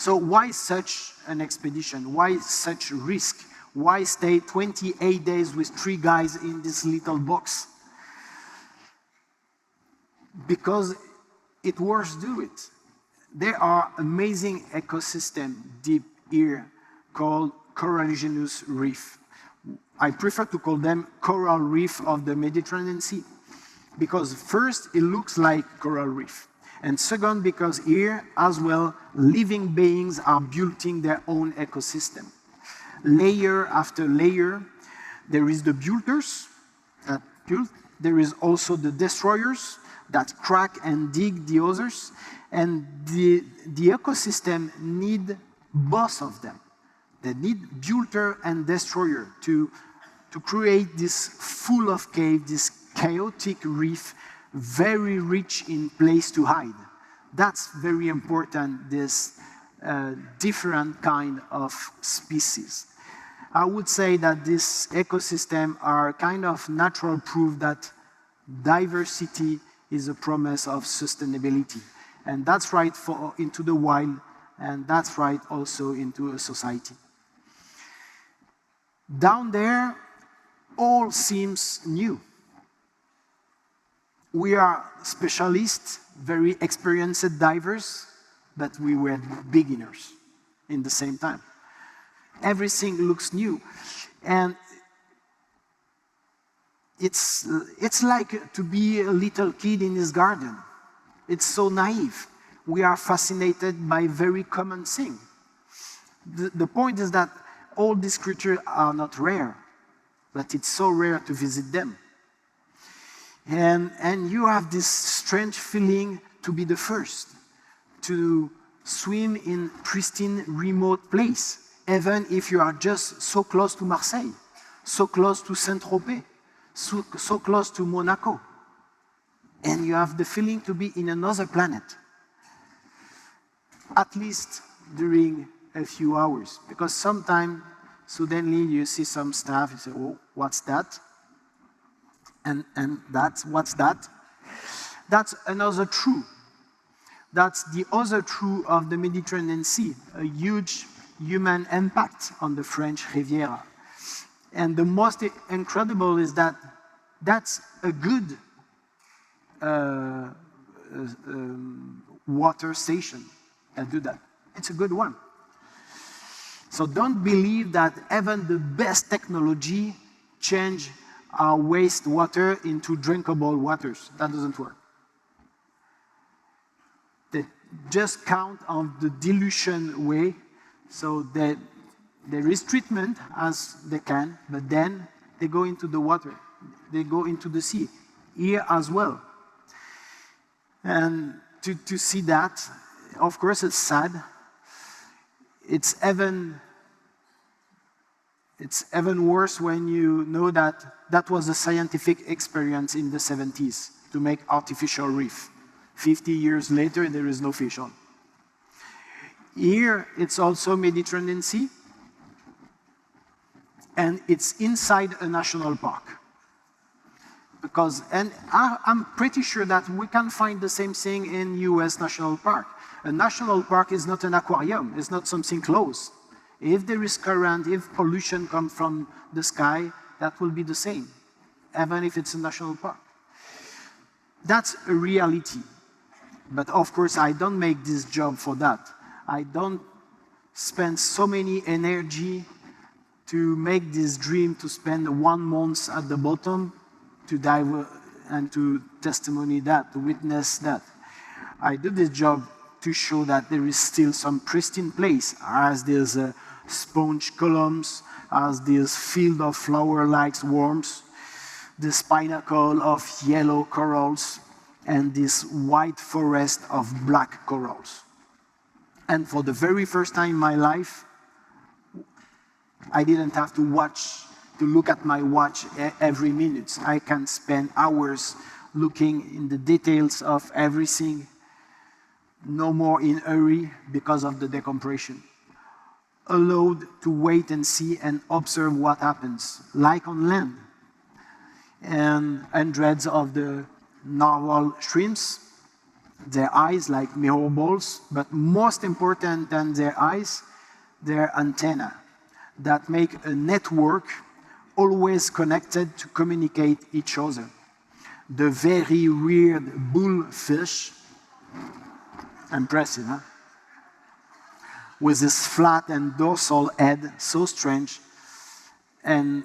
So why such an expedition? Why such risk? Why stay 28 days with 3 guys in this little box? Because it worth do it. There are amazing ecosystems deep here called Coralligenous reef. I prefer to call them coral reef of the Mediterranean Sea. Because first, it looks like coral reef. And second, because here as well, living beings are building their own ecosystem. Layer after layer, there is the builders that build. There is also the destroyers that crack and dig the others. And the ecosystem need both of them. They need builder and destroyer to create this full of cave, this chaotic reef, very rich in place to hide. That's very important, this different kind of species. I would say that this ecosystem are kind of natural proof that diversity is a promise of sustainability. And that's right into the wild, and that's right also into a society. Down there, all seems new. We are specialists, very experienced divers, but we were beginners in the same time. Everything looks new. And it's like to be a little kid in his garden. It's so naive. We are fascinated by very common things. The point is that all these creatures are not rare, but it's so rare to visit them. And you have this strange feeling to be the first, to swim in pristine, remote place, even if you are just so close to Marseille, so close to Saint-Tropez, so close to Monaco. And you have the feeling to be in another planet, at least during a few hours. Because sometimes, suddenly you see some stuff, you say, oh, what's that? And what's that? That's another truth. That's the other truth of the Mediterranean Sea, a huge human impact on the French Riviera. And the most incredible is that that's a good water station that do that. It's a good one. So don't believe that even the best technology change our wastewater into drinkable waters. That doesn't work. They just count on the dilution way, so that there is treatment as they can, but then they go into the water. They go into the sea. Here as well. And to see that, of course, it's sad. It's even worse when you know that that was a scientific experience in the 70s to make artificial reef. 50 years later, there is no fish on. Here, it's also Mediterranean Sea, and it's inside a national park. And I'm pretty sure that we can find the same thing in US National Park. A national park is not an aquarium, it's not something closed. If there is current, if pollution comes from the sky, that will be the same, even if it's a national park. That's a reality. But of course, I don't make this job for that. I don't spend so many energy to make this dream to spend 1 month at the bottom to dive and to testimony that, to witness that. I do this job to show that there is still some pristine place, as there's sponge columns, as there's field of flower-like worms, this pinnacle of yellow corals, and this white forest of black corals. And for the very first time in my life, I didn't have to look at my watch every minute. I can spend hours looking in the details of everything, no more in a hurry because of the decompression. Allowed to wait and see and observe what happens, like on land. And hundreds of the narwhal shrimps, their eyes like mirror balls, but most important than their eyes, their antenna that make a network always connected to communicate each other. The very weird bullfish, impressive, huh? With this flat and dorsal head, so strange. And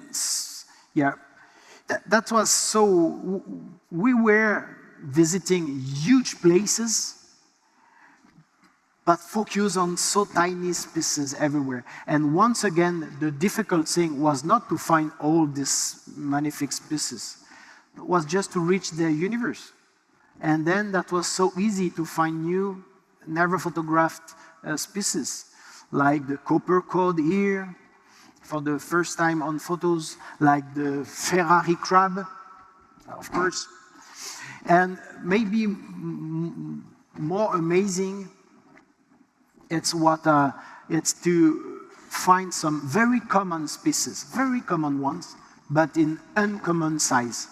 yeah, that was so, we were visiting huge places, but focus on so tiny species everywhere. And once again, the difficult thing was not to find all these magnificent species. It was just to reach the universe. And then that was so easy to find new, never photographed species, like the copper cod here, for the first time on photos, like the Ferrari crab, of course. And maybe more amazing, it's to find some very common species, very common ones, but in uncommon size.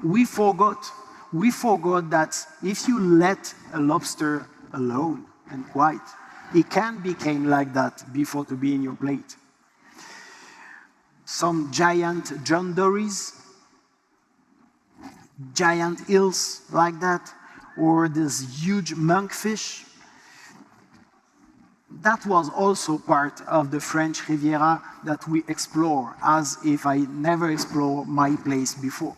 We forgot that if you let a lobster alone and quiet, it can become like that before to be in your plate. Some giant John Dories, giant eels like that, or this huge monkfish. That was also part of the French Riviera that we explore, as if I never explored my place before.